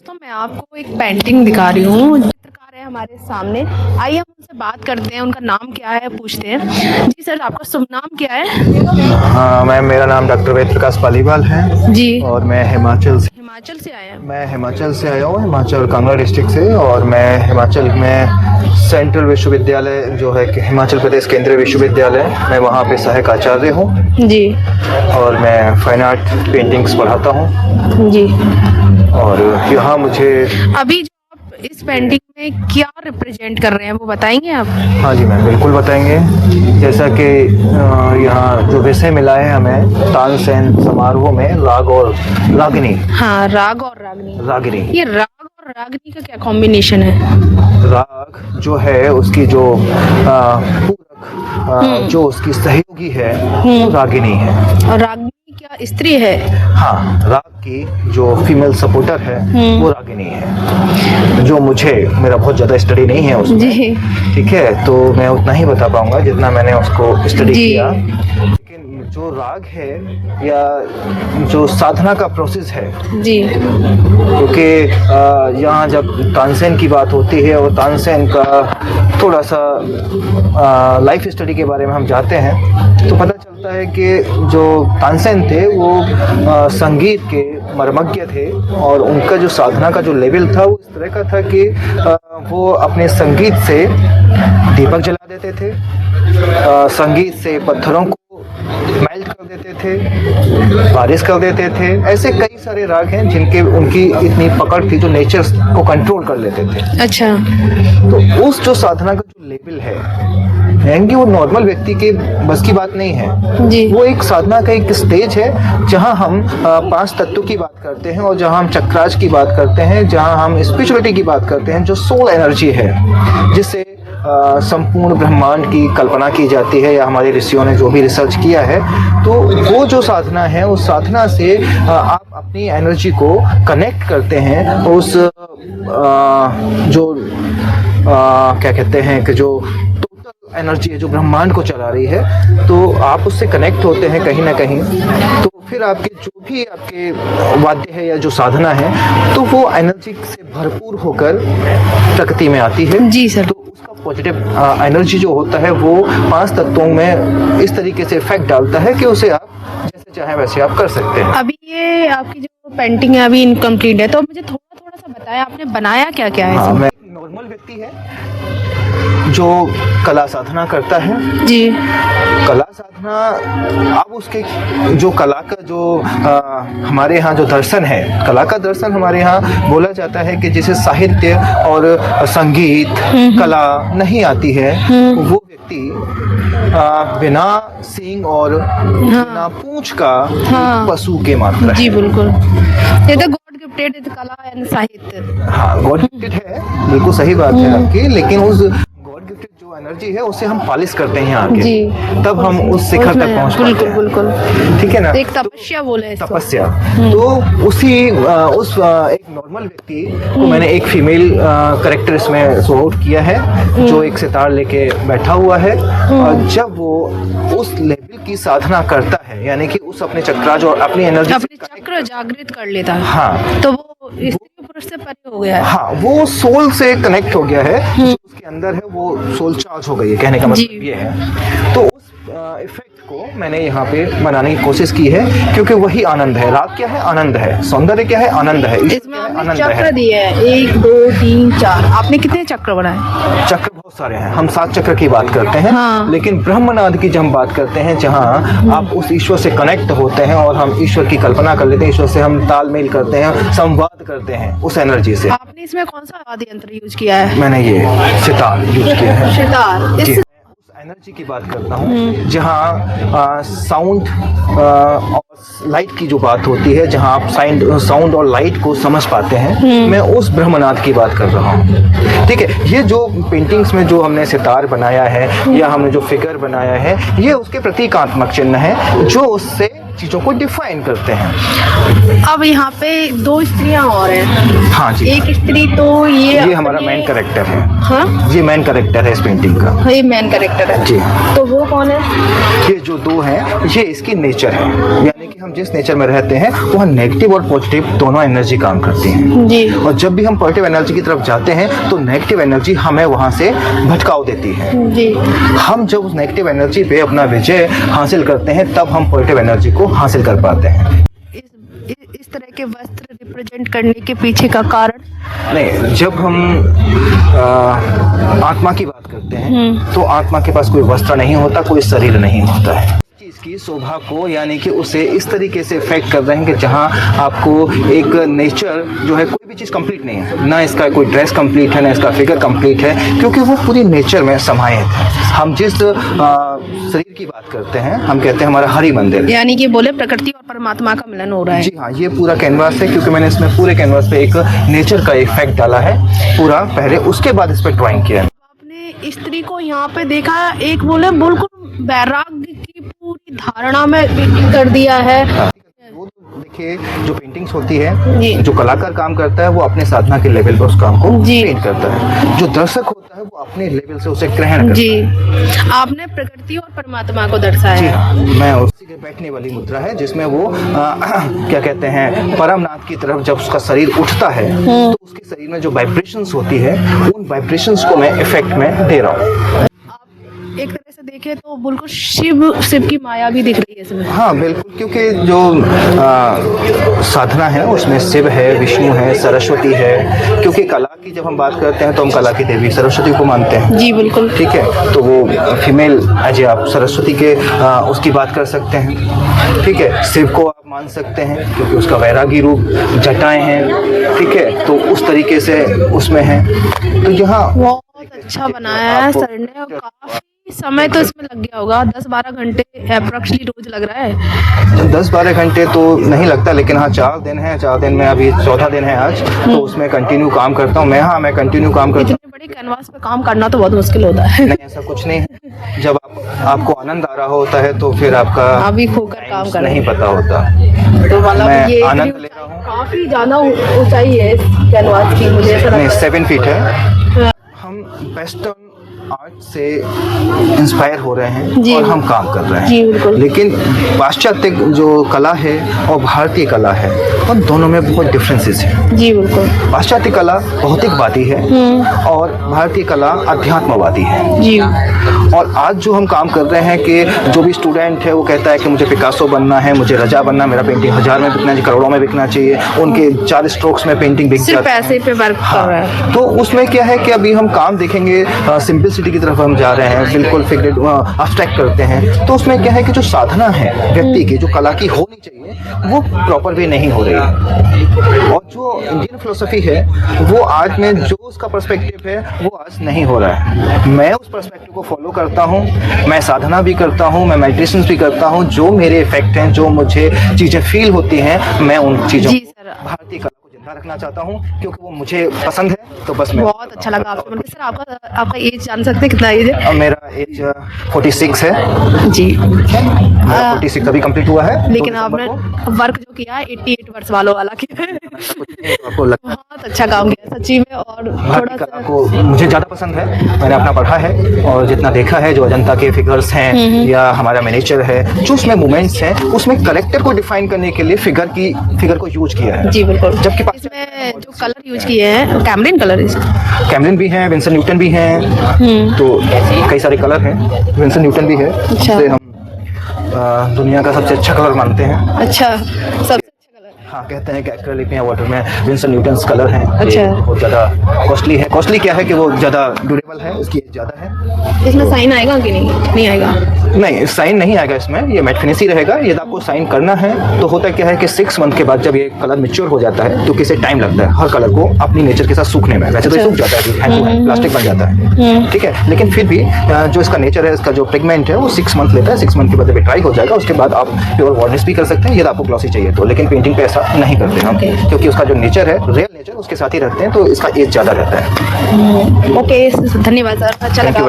दोस्तों मैं आपको एक पेंटिंग दिखा रही हूँ। चित्रकार है हमारे सामने। आइए हम उनसे बात करते हैं, उनका नाम क्या है पूछते हैं। जी सर, आपका शुभ नाम क्या है? हाँ मैम, मेरा नाम डॉक्टर वेद प्रकाश पालीवाल है जी। और मैं हिमाचल से आए हैं? मैं हिमाचल से आया हूँ, हिमाचल कांगड़ा डिस्ट्रिक्ट से। और मैं हिमाचल में सेंट्रल विश्वविद्यालय जो है कि हिमाचल प्रदेश केंद्रीय विश्वविद्यालय, मैं वहाँ पे सहायक आचार्य हूँ। जी। और मैं फाइन आर्ट पेंटिंग्स पढ़ाता हूँ। जी। और यहाँ मुझे अभी जो आप इस पेंटिंग में क्या रिप्रेजेंट कर रहे हैं वो बताएंगे आप? हाँ जी मैम, बिल्कुल बताएंगे। जैसा कि यहाँ जो विषय मिला है हमें तानसेन समारोह में, राग और रागिनी। हाँ, राग और रागनी। रागिनी, ये राग और रागनी का क्या कॉम्बिनेशन है? राग जो है उसकी जो पूरक जो उसकी सहयोगी है वो रागिनी है। और रागनी क्या स्त्री है? हाँ, राग की जो फीमेल सपोर्टर है वो रागिनी है। जो मेरा बहुत ज़्यादा स्टडी नहीं है उसमें, जी। ठीक है, तो मैं उतना ही बता पाऊंगा जितना मैंने उसको स्टडी किया। लेकिन जो राग है या जो साधना का प्रोसेस है जी, क्योंकि यहाँ जब तानसेन की बात होती है और तानसेन का थोड़ा सा लाइफ स्टडी के बारे में हम जाते हैं तो पता चलता है कि जो तानसेन थे वो संगीत के मर्मज्ञ थे और उनका जो साधना का जो लेवल था वो इस तरह का था कि वो अपने संगीत से दीपक जला देते थे, संगीत से पत्थरों को मेल्ट कर देते थे, बारिश कर देते थे। ऐसे कई सारे राग हैं जिनके उनकी इतनी पकड़ थी जो नेचर को कंट्रोल कर लेते थे। अच्छा। तो उस जो साधना का जो लेवल है यानी कि वो नॉर्मल व्यक्ति के बस की बात नहीं है जी। वो एक साधना का एक स्टेज है जहां हम 5 तत्वों की बात करते हैं और जहां हम चक्राज की बात करते हैं, जहां हम स्पिरिचुअलिटी की बात करते हैं, जो सोल एनर्जी है जिससे संपूर्ण ब्रह्मांड की कल्पना की जाती है, या हमारे ऋषियों ने जो भी रिसर्च किया है। तो वो जो साधना है उस साधना से आप अपनी एनर्जी को कनेक्ट करते हैं उस जो क्या कहते हैं कि जो टोटल एनर्जी है जो ब्रह्मांड को चला रही है, तो आप उससे कनेक्ट होते हैं कहीं ना कहीं। तो फिर आपके जो भी आपके वाद्य है या जो साधना है तो वो एनर्जी से भरपूर होकर प्रकृति में आती है। जी सर। तो उसका पॉजिटिव एनर्जी जो होता है वो 5 तत्वों में इस तरीके से इफेक्ट डालता है कि उसे आप जैसे चाहे वैसे आप कर सकते हैं। अभी ये आपकी जो पेंटिंग है अभी इनकम्प्लीट है, तो मुझे थोड़ा थोड़ा सा बताया आपने बनाया क्या क्या है? हाँ, मैं नॉर्मल व्यक्ति है जो कला साधना करता है। जी। कला साधना, अब उसके जो कला का जो हमारे यहाँ जो दर्शन है, कला का दर्शन हमारे यहाँ बोला जाता है कि जिसे साहित्य और संगीत कला नहीं आती है वो व्यक्ति बिना सींग और बिना पूंछ का एक पशु के मात्रा है। जी बिल्कुल, ये तो गॉड गिफ्टेड कला एंड साहित्य। हाँ, गॉड गिफ्टेड है, बिल्कुल सही बात है आपकी। लेकिन उस गॉड गिफ्टेड जो एनर्जी है उसे हम पॉलिश करते हैं आगे जी, तब हम उस शिखर तक पहुंच पाते हैं। बिल्कुल, ठीक है ना, एक तपस्या बोले इसको। तपस्या। तो उसी उस एक नॉर्मल व्यक्ति को मैंने एक फीमेल कैरेक्टर इसमें शो आउट किया है जो एक सितार लेके बैठा हुआ है। और जब वो उस लेवल की साधना करता है यानी कि उस अपने चक्राज और अपनी एनर्जी अपने चक्र जागृत कर लेता है, हाँ, तो वो स्त्री पुरुष से परे हो गया है। हाँ, वो सोल से कनेक्ट हो गया है, जो उसके अंदर है वो सोल चार्ज हो गई है, कहने का मतलब ये है। तो उस इफेक्ट को मैंने यहाँ पे बनाने की कोशिश की है क्योंकि वही आनंद है। राग क्या है? आनंद है। सौंदर्य क्या है? आनंद है। इसमें आपने चक्र दिए हैं 1 2 3 4। आपने कितने चक्र बनाए? चक्र बहुत सारे हैं, हम 7 चक्र की बात करते हैं। हाँ। लेकिन ब्रह्मनाद की जब हम बात करते हैं जहाँ आप उस ईश्वर से कनेक्ट होते हैं और हम ईश्वर की कल्पना कर लेते हैं, ईश्वर से हम तालमेल करते हैं, संवाद करते हैं उस एनर्जी से। आपने इसमें कौन सा वाद्य यंत्र यूज किया है? मैंने ये सितार यूज किया है। सितार। जी, उस एनर्जी की बात करता हूँ जहाँ साउंड और लाइट की जो बात होती है, जहाँ आप साउंड और लाइट को समझ पाते हैं, मैं उस ब्रह्मनाद की बात कर रहा हूँ। ठीक है, ये जो पेंटिंग्स में जो हमने सितार बनाया है या हमने जो फिगर बनाया है, ये उसके प्रतीकात्मक चिन्ह है जो उससे चीज़ों को डिफाइन करते हैं। अब यहाँ पे दो स्त्रियाँ और हैं। हाँ जी, एक स्त्री तो ये हमारा मेन कैरेक्टर है। हाँ, ये मेन कैरेक्टर है इस पेंटिंग का। ये मेन कैरेक्टर है जी। तो वो कौन है? ये जो दो हैं ये इसकी नेचर है, यानी कि हम जिस नेचर में रहते हैं वहाँ नेगेटिव और पॉजिटिव दोनों एनर्जी काम करती हैं। जी। और जब भी हम पॉजिटिव एनर्जी की तरफ जाते हैं तो नेगेटिव एनर्जी हमें वहाँ से भटकाव देती है। जी। हम जब उस नेगेटिव एनर्जी पे अपना विजय हासिल करते हैं तब हम पॉजिटिव एनर्जी को हासिल कर पाते हैं। इस तरह के वस्त्र रिप्रेजेंट करने के पीछे का कारण? नहीं, जब हम आत्मा की बात करते हैं तो आत्मा के पास कोई वस्त्र नहीं होता, कोई शरीर नहीं होता है। चीज़ की शोभा को यानी कि उसे इस तरीके से इफेक्ट कर रहे हैं कि जहाँ आपको एक नेचर जो है, कोई भी चीज़ कंप्लीट नहीं है, ना इसका कोई ड्रेस कंप्लीट है, ना इसका फिगर कंप्लीट है, क्योंकि वो पूरी नेचर में समाहित है। हम जिस शरीर की बात करते हैं हम कहते हैं हमारा हरि मंदिर, यानी कि बोले प्रकृति और परमात्मा का मिलन हो रहा है। जी हाँ, ये पूरा कैनवास है, क्योंकि मैंने इसमें पूरे कैनवास पे एक नेचर का इफेक्ट डाला है पूरा पहले, उसके बाद इस पर ड्राइंग किया है। आपने स्त्री को यहाँ पे देखा, एक बोले बिल्कुल वैराग्य की पूरी धारणा में कर दिया है। वो देखिए, जो पेंटिंग्स होती है, जी। जो कलाकार काम करता है वो अपने साधना के लेवल पर उस काम को जी। पेंट करता है। जो दर्शक होता है वो अपने लेवल से उसे ग्रहण करता है। जी, आपने प्रकृति और परमात्मा को दर्शाया जी है। हाँ, मैं उसी के बैठने वाली मुद्रा है जिसमें वो क्या कहते हैं, परमनाथ की तरफ जब उसका शरीर उठता है तो उसके शरीर में जो वाइब्रेशंस होती है उन वाइब्रेशंस को मैं इफेक्ट में दे रहा हूँ। आप एक तरह से देखें तो बिल्कुल शिव की माया भी दिख रही है इसमें। हाँ बिल्कुल, क्योंकि जो साधना है उसमें शिव है, विष्णु है, सरस्वती है। क्योंकि कला की जब हम बात करते हैं तो हम कला की देवी सरस्वती को मानते हैं। जी बिल्कुल। ठीक है, तो वो फीमेल एज आप सरस्वती के उसकी बात कर सकते हैं। ठीक है, शिव को आप मान सकते हैं क्योंकि उसका वैरागी रूप जटाएं हैं। ठीक है, तो उस तरीके से उसमें है। तो यहाँ बहुत अच्छा बनाया है सर ने, और काफी समय तो इसमें लग गया होगा, 10-12 घंटे अप्रोक्सली रोज लग रहा है। 10-12 घंटे तो नहीं लगता, लेकिन हाँ 4 दिन है, 4 दिन में अभी चौथा दिन है आज, तो उसमें कंटिन्यू काम करता हूँ मैं। हाँ, मैं कंटिन्यू काम करता हूँ। इतने बड़ी कैनवास पे काम करना तो बहुत मुश्किल होता है। नहीं, ऐसा कुछ नहीं है। जब आपको आनंद आ रहा होता है तो फिर आपका अभी खोकर काम कर नहीं पता होता। तो मतलब मैं ये आनंद ले रहा हूँ। काफी ज्यादा ऊंचाई है इस कैनवास की, मुझे ऐसा नहीं, लगता है। 7 फीट है। हम वेस्टर्न आर्ट से इंस्पायर हो रहे हैं जी। और हम काम कर रहे हैं। जी बिल्कुल। लेकिन पाश्चात्य जो कला है और भारतीय कला है उन दोनों में बहुत डिफरेंसेस है। जी बिल्कुल। पाश्चात्य कला भौतिकवादी है और भारतीय कला अध्यात्मवादी है। जी। और आज जो हम काम कर रहे हैं कि जो भी स्टूडेंट है वो कहता है कि मुझे पिकासो बनना है, मुझे रजा बनना है, मेरा पेंटिंग 1000 में बिकना चाहिए, करोड़ों में बिकना चाहिए, उनके 4 स्ट्रोक्स में पेंटिंग बिक सिर्फ जाती है। पैसे पे वर्क कर रहा है। तो उसमें क्या है कि अभी हम काम देखेंगे, सिंपलिसिटी की तरफ हम जा रहे हैं, बिल्कुल फिगरेट अब्स्ट्रैक्ट करते हैं। तो उसमें क्या है कि जो साधना है व्यक्ति की, जो कला की होनी चाहिए, वो प्रॉपर वे नहीं हो रही है। और जो इंडियन फिलोसफी है वो आज में जो उसका पर्सपेक्टिव है वो आज नहीं हो रहा है। मैं उस पर्सपेक्टिव को फॉलो करता हूँ, मैं साधना भी करता हूँ, मैं मेडिटेशन भी करता हूँ। जो मेरे इफेक्ट हैं, जो मुझे चीज़ें फील होती हैं, मैं उन चीज़ों को भारतीय कला को जिंदा रखना चाहता हूँ क्योंकि वो मुझे पसंद है। तो बस मैं बहुत अच्छा लगा आपसे मिलकर। सर आपका एज जान सकते हैं कितना एज है? मेरा एज 46 है जी। 46 अभी कंप्लीट हुआ है। लेकिन आपने वर्क जो किया है 88 वर्ष वालों वाला किया है। आपको लगता है बहुत अच्छा काम किया सच्ची में। और भारतीय थोड़ा कला को मुझे ज़्यादा पसंद है, मैंने अपना पढ़ा है और जितना देखा है, जो अजंता के फिगर्स हैं या हमारा मिनिएचर है, जो उसमें मूवमेंट्स हैं, उसमें करेक्टर को डिफाइन करने के लिए फिगर को यूज किया है। जी बिल्कुल। जबकि इसमें जो कलर यूज किए हैं कैमलिन कलर, कैमलिन भी हैं, विंसेंट न्यूटन भी हैं, तो कई सारे कलर हैं। विंसेंट न्यूटन भी है, जिसे हम दुनिया का सबसे अच्छा कलर मानते हैं। अच्छा, सबसे हाँ, कहते हैं कि एक्रेलिक में या वाटर में विंसेंट न्यूटन्स कलर हैं। अच्छा। ये बहुत ज़्यादा कॉस्टली है। कॉस्टली क्या है कि वो ज़्यादा ड्यूरेबल है, उसकी एज ज़्यादा है। इसमें साइन आएगा कि नहीं आएगा? नहीं, साइन नहीं आएगा इसमें, ये मैट फिनिश ही रहेगा। यदि आपको साइन करना है तो होता क्या है कि 6 मंथ के बाद जब ये कलर मैच्योर हो जाता है तो किसे टाइम लगता है हर कलर को अपनी नेचर के साथ सूखने में। वैसे तो सूख जाता है, हैंड टू हैंड प्लास्टिक बन जाता है, ठीक है, लेकिन फिर भी जो इसका नेचर है, इसका जो पिगमेंट है वो 6 मंथ लेता है। 6 मंथ के बाद जब ड्राई हो जाएगा उसके बाद आप प्योर वार्निश भी कर सकते हैं यदि आपको ग्लॉसी चाहिए तो। लेकिन पेंटिंग पे ऐसा नहीं करते हम, क्योंकि उसका जो नेचर है, रियल नेचर, उसके साथ ही रखते हैं, तो इसका एज ज़्यादा रहता है। ओके, धन्यवाद सर, अच्छा लगा।